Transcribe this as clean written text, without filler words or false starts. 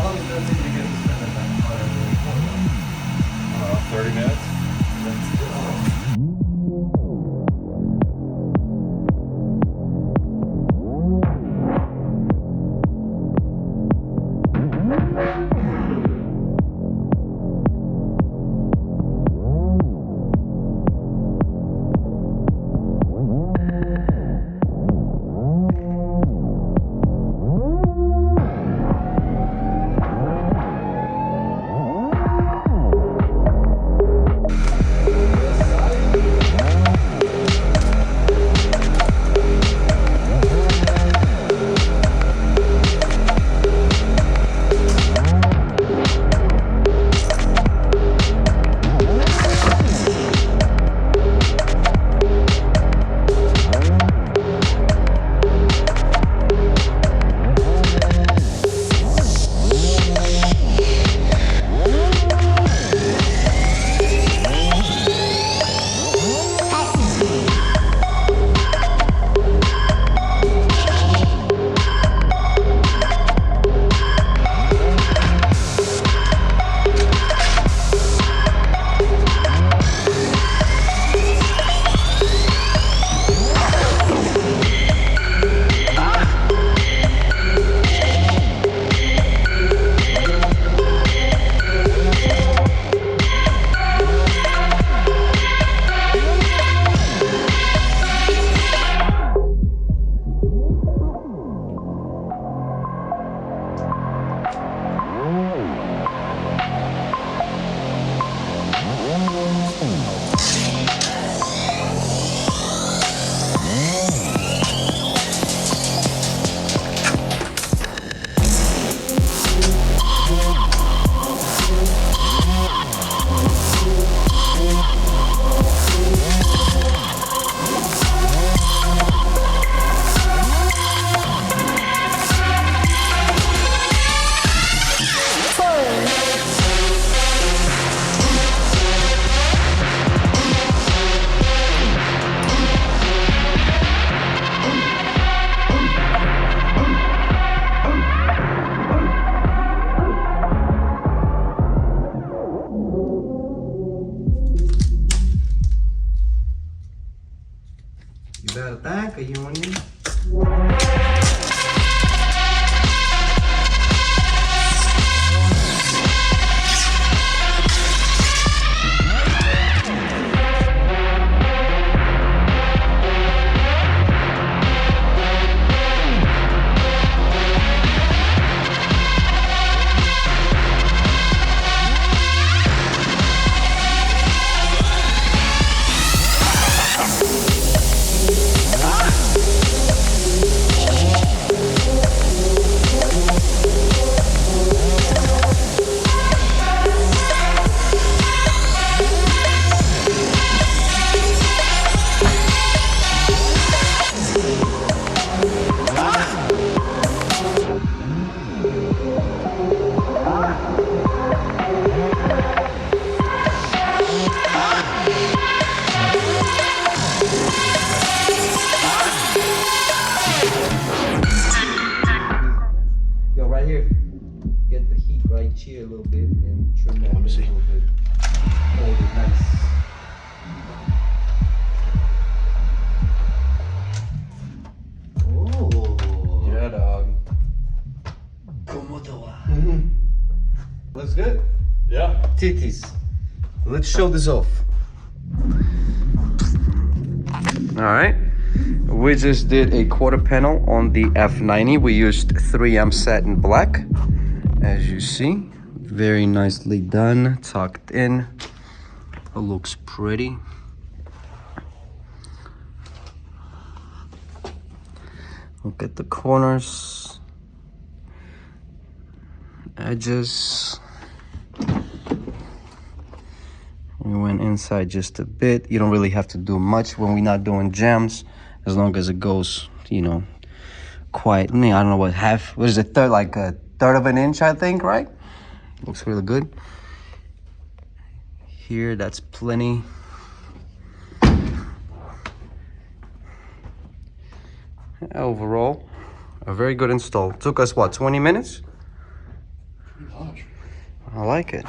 How long does it take you to get this fender done? 30 minutes. Let's go. Verdad que yo ni. Right here, get the heat right here a little bit and trim that a little bit. Hold it nice. Oh. Yeah, dog. ¿Cómo te va? Looks good. Yeah. Titties. Let's show this off. All right. We just did a quarter panel on the F90. We used 3M satin black, as you see. Very nicely done, tucked in. It looks pretty. Look at the corners, edges. We went inside just a bit. You don't really have to do much when we're not doing jams, as long as it goes, you know, quietly. I don't know what is it, like a third of an inch, I think, right? Looks really good. Here, that's plenty. Overall, a very good install. Took us, what, 20 minutes? much. I like it.